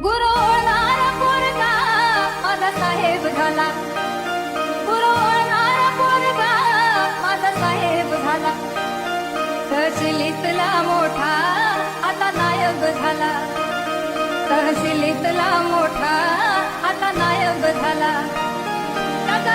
गुरुवळणारा पोरगा माझा साहेब झाला, गुरुवळणारा पोरगा माझा साहेब झाला. तहसीलीतला मोठा आता नायब झाला, तहसीलीतला मोठा आता नायब झाला. त्याचा